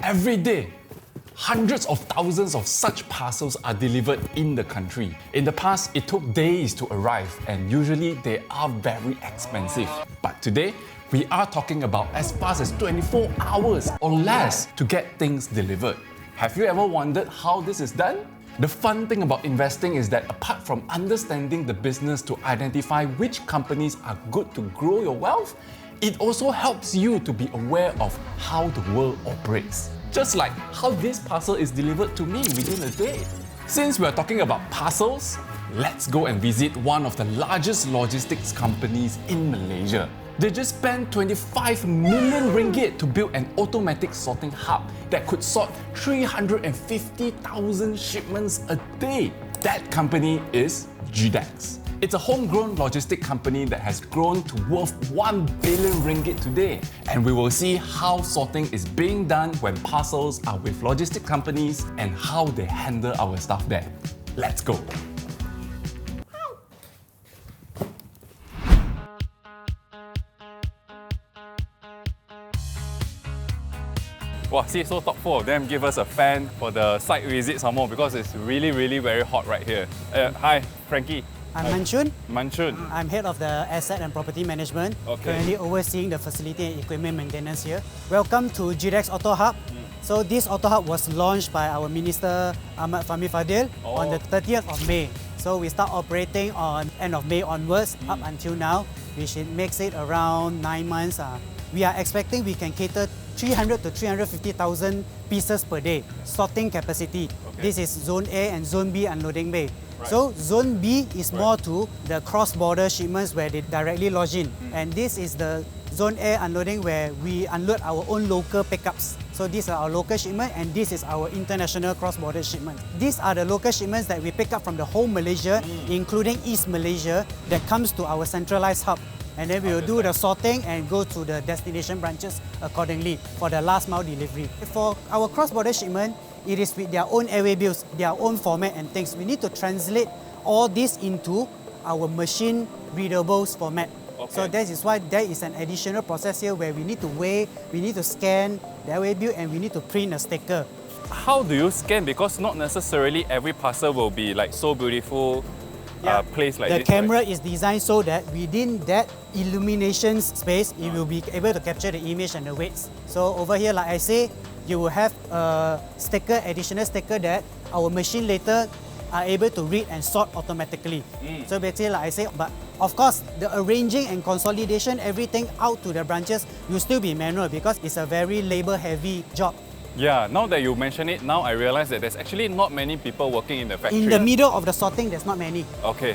Every day, hundreds of thousands of such parcels are delivered in the country. In the past, it took days to arrive and usually they are very expensive. But today, we are talking about as fast as 24 hours or less to get things delivered. Have you ever wondered how this is done? The fun thing about investing is that apart from understanding the business to identify which companies are good to grow your wealth, it also helps you to be aware of how the world operates. Just like how this parcel is delivered to me within a day. Since we're talking about parcels, let's go and visit one of the largest logistics companies in Malaysia. They just spent 25 million ringgit to build an automatic sorting hub that could sort 350,000 shipments a day. That company is GDEX. It's a homegrown logistic company that has grown to worth 1 billion ringgit today. And we will see how sorting is being done when parcels are with logistic companies and how they handle our stuff there. Let's go. Wow, see, so top 4 of them give us a fan for the site visit some more because it's really very hot right here. Hi, Frankie. I'm Manchun. Manchun. I'm head of the asset and property management, currently overseeing the facility and equipment maintenance here. Welcome to GDEX Autohub. So this Autohub was launched by our Minister Ahmad Fahmi Fadil on the 30th of May. So we start operating on end of May onwards up until now, which makes it around 9 months. We are expecting we can cater 300 to 350,000 pieces per day, sorting capacity. This is Zone A and Zone B unloading bay. So Zone B is more to the cross-border shipments where they directly lodge in. And this is the Zone A unloading where we unload our own local pickups. So these are our local shipments and this is our international cross-border shipments. These are the local shipments that we pick up from the whole Malaysia, including East Malaysia, that comes to our centralized hub. And then we will do the sorting and go to the destination branches accordingly for the last mile delivery. For our cross-border shipment, it is with their own airway bills, their own format and things. We need to translate all this into our machine readables format. So that is why there is an additional process here where we need to weigh, we need to scan the airway bill and we need to print a sticker. How do you scan? Because not necessarily every parcel will be like so beautiful. Place like the this, camera is designed so that within that illumination space, it will be able to capture the image and the weights. So over here, like I say, you will have a sticker, additional sticker that our machine later are able to read and sort automatically. So basically, like I say, but of course, the arranging and consolidation, everything out to the branches will still be manual because it's a very labor-heavy job. Yeah, now that you mention it, now I realize that there's actually not many people working in the factory. In the middle of the sorting, there's not many.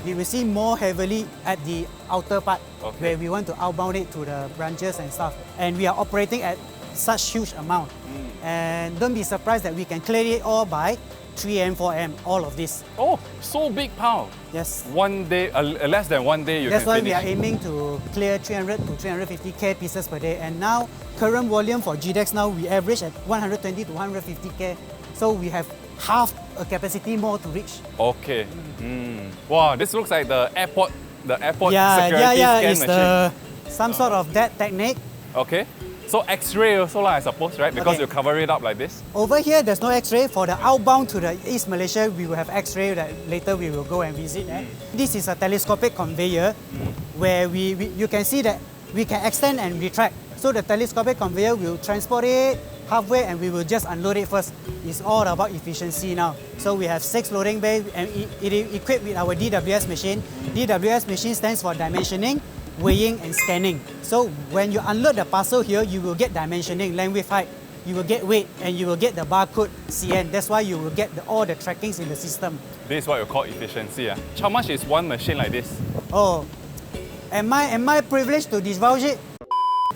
You will see more heavily at the outer part where we want to outbound it to the branches and stuff. And we are operating at such huge amount. And don't be surprised that we can clear it all by 3 am, 4 am, all of this. Oh, so big pile. Yes. One day, less than 1 day you That's can why finish. we are aiming to clear 300 to 350k pieces per day. And now, current volume for GDEX now, we average at 120 to 150k. So we have half a capacity more to reach. Wow, this looks like the airport security it's scan machine. Some sort of that technique. So X-ray also, I suppose, right? Because you cover it up like this. Over here, there's no X-ray. For the outbound to the East Malaysia, we will have X-ray that later we will go and visit. This is a telescopic conveyor where you can see that we can extend and retract. So the telescopic conveyor will transport it halfway and we will just unload it first. It's all about efficiency now. So we have 6 loading bays and it is equipped with our DWS machine. DWS machine stands for dimensioning, weighing and scanning. So when you unload the parcel here, you will get dimensioning, length, width, height. You will get weight and you will get the barcode CN. That's why you will get all the trackings in the system. This is what you call efficiency. How much is one machine like this? Oh, am I privileged to divulge it?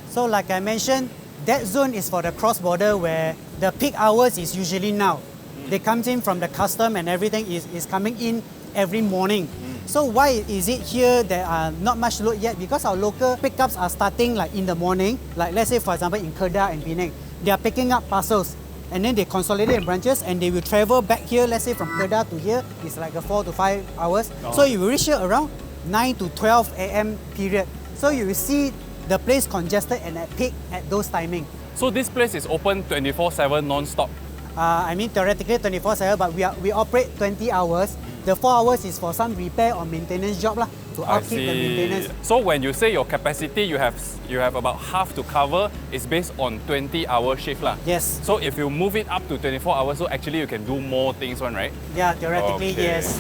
So like I mentioned, that zone is for the cross-border where the peak hours is usually now. They come in from the custom and everything is coming in every morning. So why is it here there are not much load yet? Because our local pickups are starting like in the morning, like let's say for example in Kedah and Penang, they are picking up parcels and then they consolidate in branches and they will travel back here, let's say from Kedah to here, it's like a 4 to 5 hours. So you will reach here around 9 to 12 AM period. So you will see the place congested and at peak at those timing. So this place is open 24/7 non-stop? I mean theoretically 24/7, but we operate 20 hours. The 4 hours is for some repair or maintenance job lah, to I upkeep the see. maintenance. So when you say your capacity, you have about half to cover, is based on 20-hour shift lah. Yes. So if you move it up to 24 hours, so actually you can do more things one, right? Yeah, theoretically, Okay. yes.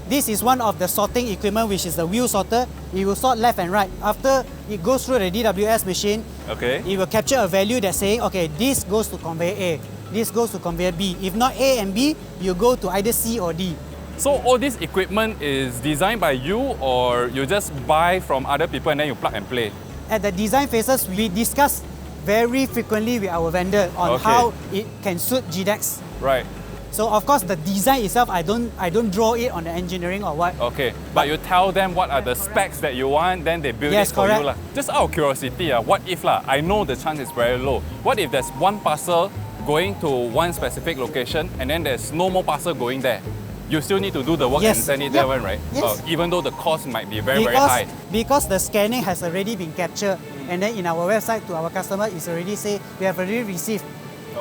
This is one of the sorting equipment, which is the wheel sorter. It will sort left and right. After it goes through the DWS machine, Okay. it will capture a value that's saying, okay, this goes to conveyor A, this goes to conveyor B. If not A and B, you go to either C or D. So all this equipment is designed by you, or you just buy from other people and then you plug and play? At the design phases, we discuss very frequently with our vendor on Okay. how it can suit GDEX. Right. So of course, the design itself, I don't draw it on the engineering or what. Okay, but you tell them what are the specs that you want, then they build Yes, it for correct. you lah. Just out of curiosity, what if lah? I know the chance is very low. What if there's one parcel going to one specific location and then there's no more parcel going there? You still need to do the work Yes. and send it Yep. there, right? Yes. Even though the cost might be very high. Because the scanning has already been captured, and then in our website to our customer is already say we have already received,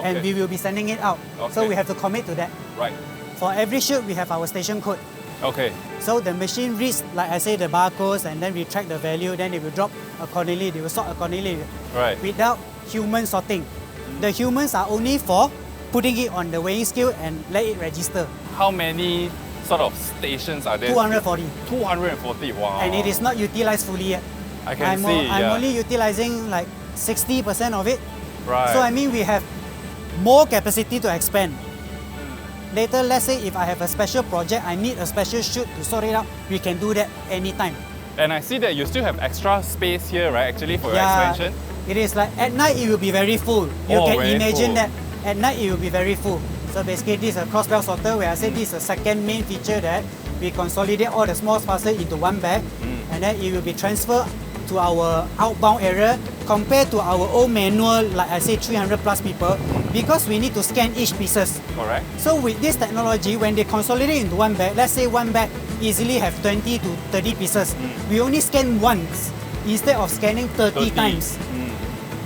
and Okay. we will be sending it out. So Okay. we have to commit to that. Right. For every shoot, we have our station code. Okay. So the machine reads, like I say, the barcodes, and then we track the value. Then it will drop accordingly. They will sort accordingly. Right. Without human sorting, the humans are only for putting it on the weighing scale and let it register. How many sort of stations are there? 240. 240. Wow. And it is not utilized fully yet. I can I'm see. I'm yeah. only utilizing like 60% of it. Right. So I mean we have more capacity to expand. Later, let's say if I have a special project, I need a special shoot to sort it out, we can do that anytime. And I see that you still have extra space here, right? Actually, for your expansion. It is like at night it will be very full. You Oh, can very imagine full. that at night it will be very full. So basically this is a cross-belt sorter where I say this is the second main feature that we consolidate all the small parcels into one bag and then it will be transferred to our outbound area compared to our old manual, like I say 300 plus people, because we need to scan each pieces. Correct. So with this technology, when they consolidate into one bag, let's say one bag easily have 20 to 30 pieces, we only scan once instead of scanning 30 times.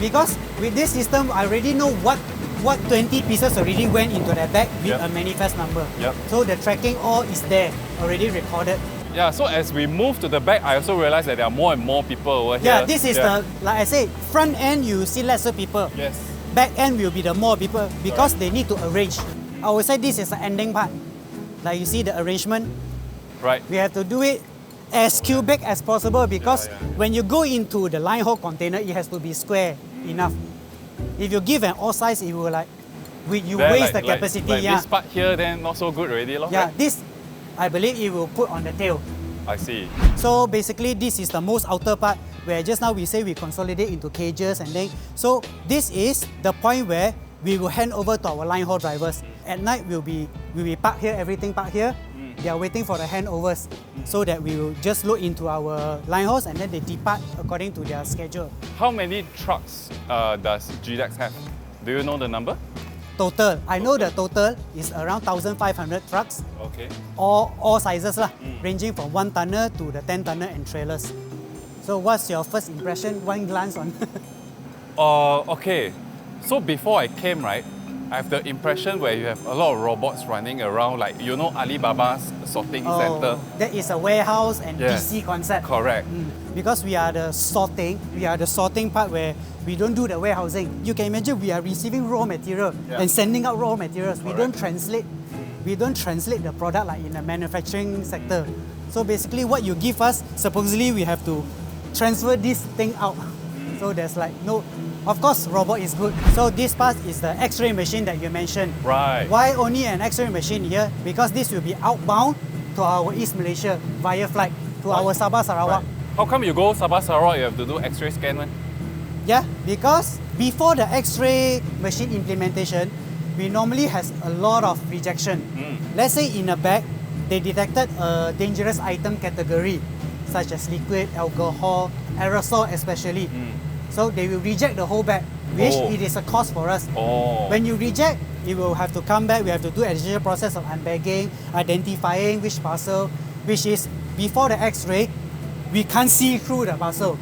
Because with this system, I already know what 20 pieces already went into that bag with Yep. a manifest number. Yep. So the tracking all is there, already recorded. Yeah, so as we move to the back, I also realized that there are more and more people over here. Yeah, this is the, like I say, front end you see lesser people. Yes. Back end will be the more people because they need to arrange. I would say this is the ending part. Like you see the arrangement, Right. we have to do it as cubic as possible because Yeah. when you go into the line haul container, it has to be square enough. If you give an all size, it will like, you Then waste the capacity. Like yeah, this part here, then not so good already, lor. yeah. Right? This, I believe it will put on the tail. I see. So basically, this is the most outer part where just now we say we consolidate into cages and then. So this is the point where we will hand over to our line haul drivers. At night, we'll be parked here, everything parked here. They are waiting for the handovers so that we will just load into our line hauls and then they depart according to their schedule. How many trucks does GDEX have? Do you know the number? Total, I know the total is around 1,500 trucks, Okay. all sizes lah, ranging from 1 tonner to the 10 tonner and trailers. So what's your first impression, one glance on? Okay. So before I came, right, I have the impression where you have a lot of robots running around, like, you know, Alibaba's sorting center. That is a warehouse and Yes. DC concept. Correct. Because we are the sorting part where we don't do the warehousing. You can imagine we are receiving raw material Yeah. and sending out raw materials. We don't Correct. translate the product like in the manufacturing sector. So basically what you give us, supposedly we have to transfer this thing out. So there's like no, of course robot is good. So this part is the X-ray machine that you mentioned. Right. Why only an X-ray machine here? Because this will be outbound to our East Malaysia via flight to our Sabah Sarawak. Right. How come you go Sabah Sarawak, you have to do X-ray scan one? Yeah, because before the X-ray machine implementation, we normally has a lot of rejection. Let's say in a bag, they detected a dangerous item category, such as liquid, alcohol, aerosol especially. So they will reject the whole bag, which Oh. it is a cost for us. Oh. When you reject, you will have to come back, we have to do additional process of unbagging, identifying which parcel, which is before the X-ray, we can't see through the parcel.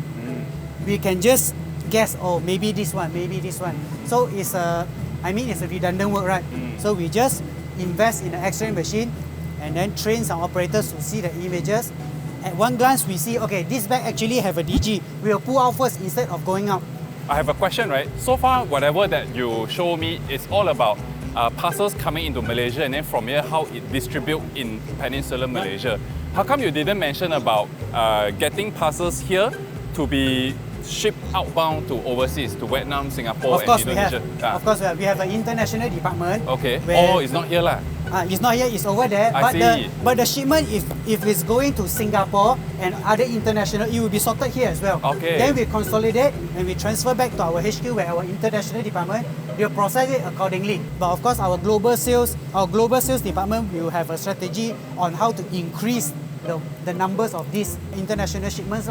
We can just guess, oh, maybe this one, maybe this one. So it's a redundant work, right? So we just invest in an X-ray machine and then train some operators to see the images. At one glance, we see, okay, this bag actually have a DG. We'll pull out first instead of going out. I have a question, right? So far, whatever that you show me is all about parcels coming into Malaysia, and then from here, how it distribute in Peninsular Malaysia. How come you didn't mention about getting parcels here to be shipped outbound to overseas, to Vietnam, Singapore, and Indonesia? Of course, we have an international department. Okay. Oh, it's not here lah. It's not here, it's over there. But the shipment, if it's going to Singapore and other international, it will be sorted here as well. Okay. Then we consolidate and we transfer back to our HQ where our international department will process it accordingly. But of course, our global sales department will have a strategy on how to increase the numbers of these international shipments.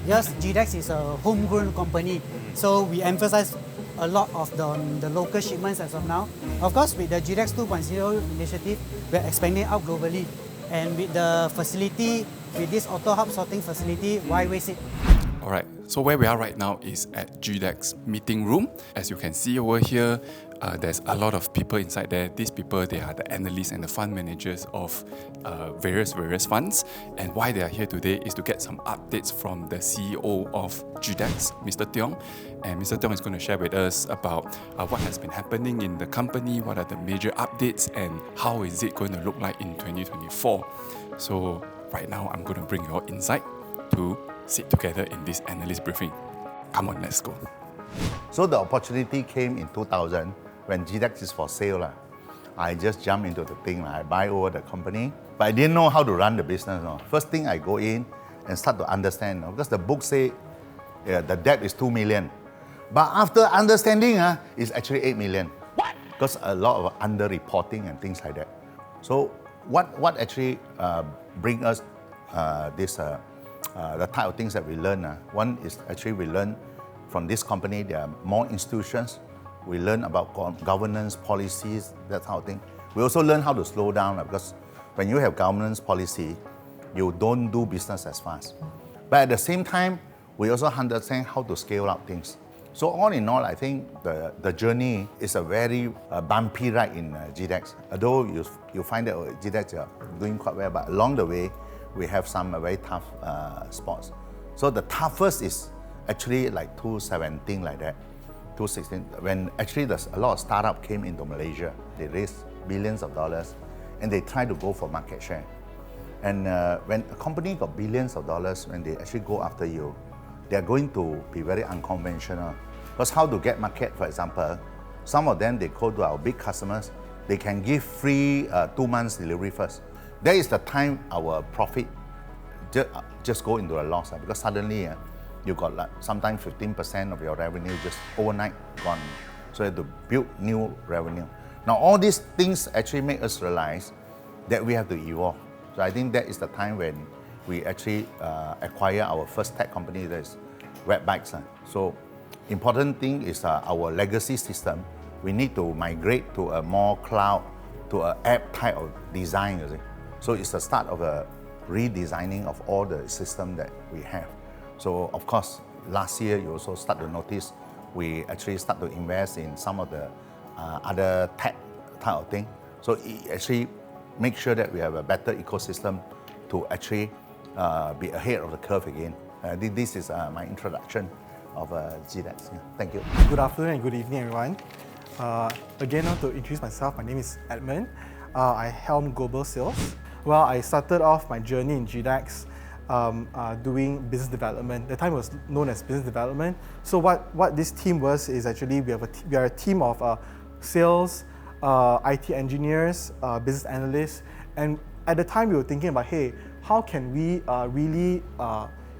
Yes, GDEX is a homegrown company, so we emphasize a lot of the local shipments as of now. Of course, with the GDEX 2.0 initiative, we're expanding out globally. And with the facility, with this Autohub sorting facility, why waste it? Alright, so where we are right now is at GDEX meeting room. As you can see over here, there's a lot of people inside there. These people, they are the analysts and the fund managers of various funds. And why they are here today is to get some updates from the CEO of GDEX, Mr. Tiong. And Mr. Tiong is going to share with us about what has been happening in the company, what are the major updates, and how is it going to look like in 2024. So right now, I'm going to bring you all inside to sit together in this analyst briefing. Come on, let's go. So the opportunity came in 2000 when GDEX is for sale. I just jumped into the thing. I buy over the company, but I didn't know how to run the business. First thing, I go in and start to understand, because the book say the debt is 2 million. But after understanding, it's actually 8 million. What? Because a lot of under-reporting and things like that. So what actually bring us the type of things that we learn? One is actually we learn from this company, there are more institutions. We learn about governance policies, that kind of thing. We also learn how to slow down, because when you have governance policy, you don't do business as fast. But at the same time, we also understand how to scale up things. So all in all, I think the journey is a very bumpy ride in GDEX. Although you find that GDEX are doing quite well, but along the way, we have some very tough spots. So the toughest is actually like 2017, like that, 2016, when actually there's a lot of startups came into Malaysia. They raised billions of dollars and they try to go for market share. And when a company got billions of dollars, when they actually go after you, they're going to be very unconventional. Because how to get market, for example, some of them, they go to our big customers, they can give free 2 months delivery first. That is the time our profit just go into a loss, because suddenly you got like sometimes 15% of your revenue just overnight gone. So you have to build new revenue. Now all these things actually make us realize that we have to evolve. So I think that is the time when we actually acquire our first tech company, that is Webbytes. So important thing is our legacy system. We need to migrate to a more cloud, to an app type of design. You see. So it's the start of a redesigning of all the system that we have. So of course, last year you also start to notice we actually start to invest in some of the other tech type of thing. So it actually make sure that we have a better ecosystem to actually be ahead of the curve again. This is my introduction of GDEX. Yeah, thank you. Good afternoon and good evening, everyone. Again, to introduce myself, my name is Edmund. I helm global sales. Well, I started off my journey in GDEX doing business development. The time was known as business development. So what this team was is actually we are a team of sales, IT engineers, business analysts, and at the time we were thinking about, hey, how can we really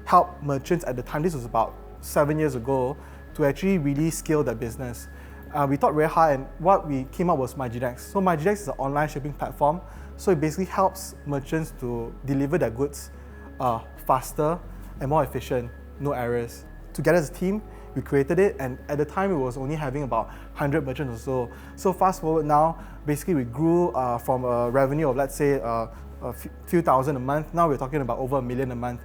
help merchants at the time, this was about 7 years ago, to actually really scale their business. We thought very hard, and what we came up was MyGDEX. So MyGDEX is an online shipping platform. So it basically helps merchants to deliver their goods faster and more efficient, no errors. Together as a team, we created it, and at the time it was only having about 100 merchants or so. So fast forward now, basically we grew from a revenue of, let's say, a few thousand a month. Now we're talking about over $1 million a month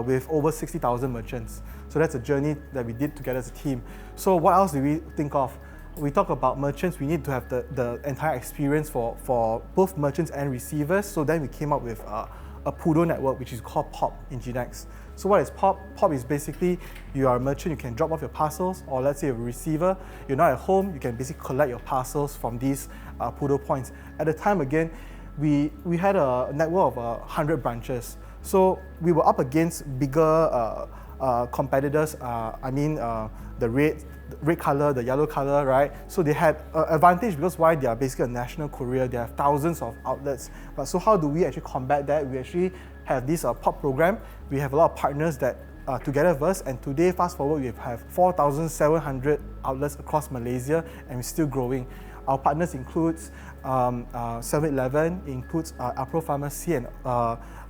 with over 60,000 merchants. So that's a journey that we did together as a team. So what else do we think of? We talk about merchants, we need to have the entire experience for both merchants and receivers. So then we came up with a Poodle network, which is called POP in GDEX. So what is POP? POP is basically, you are a merchant, you can drop off your parcels, or let's say you're a receiver, you're not at home, you can basically collect your parcels from these Poodle points. At the time, again, we had a network of 100 branches. So we were up against bigger competitors, the red color, the yellow color, right? So they had an advantage because why? They are basically a national courier. They have thousands of outlets. But so how do we actually combat that? We actually have this POP program. We have a lot of partners that together with us, and today, fast forward, we have 4,700 outlets across Malaysia, and we're still growing. Our partners includes 7-Eleven, includes Apro Pharmacy and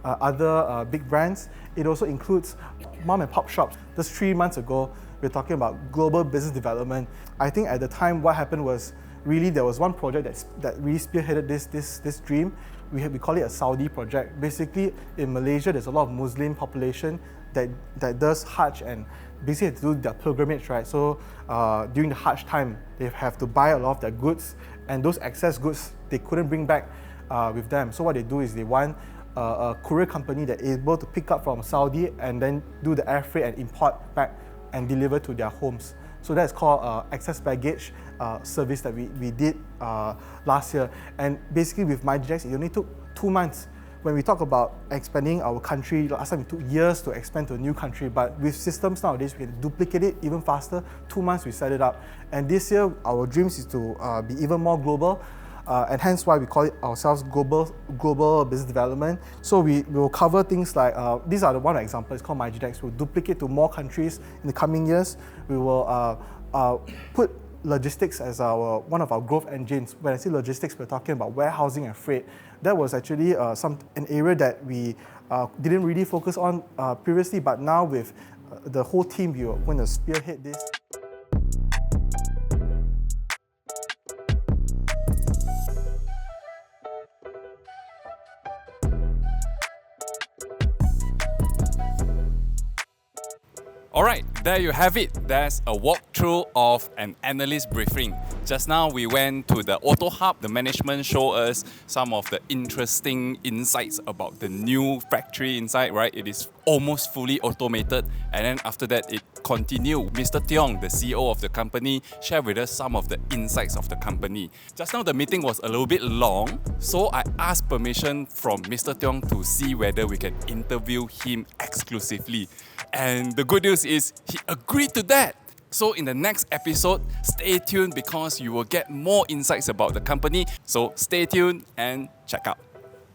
other big brands. It also includes mom and pop shops. Just 3 months ago, we're talking about global business development. I think at the time, what happened was really there was one project that really spearheaded this dream. We call it a Saudi project. Basically, in Malaysia, there's a lot of Muslim population that does Hajj and basically have to do their pilgrimage, right? So during the Hajj time, they have to buy a lot of their goods, and those excess goods they couldn't bring back with them. So what they do is they want a courier company that is able to pick up from Saudi and then do the air freight and import back and deliver to their homes. So that's called excess baggage service that we did last year. And basically with MyGDEX, it only took 2 months. When we talk about expanding our country, last time it took years to expand to a new country, but with systems nowadays, we can duplicate it even faster. 2 months we set it up. And this year, our dreams is to be even more global, and hence why we call it ourselves global business development. So we will cover things like, these are the one example, it's called MyGDEX. We'll duplicate to more countries in the coming years. We will put logistics as one of our growth engines. When I say logistics, we're talking about warehousing and freight. That was actually an area that we didn't really focus on previously, but now with the whole team, we are going to spearhead this. Alright, there you have it. There's a walkthrough of an analyst briefing. Just now we went to the Autohub. The management showed us some of the interesting insights about the new factory inside, right? It is almost fully automated. And then after that, it continued. Mr. Tiong, the CEO of the company, shared with us some of the insights of the company. Just now the meeting was a little bit long, so I asked permission from Mr. Tiong to see whether we can interview him exclusively. And the good news is he agreed to that. So in the next episode, stay tuned because you will get more insights about the company. So stay tuned and check out.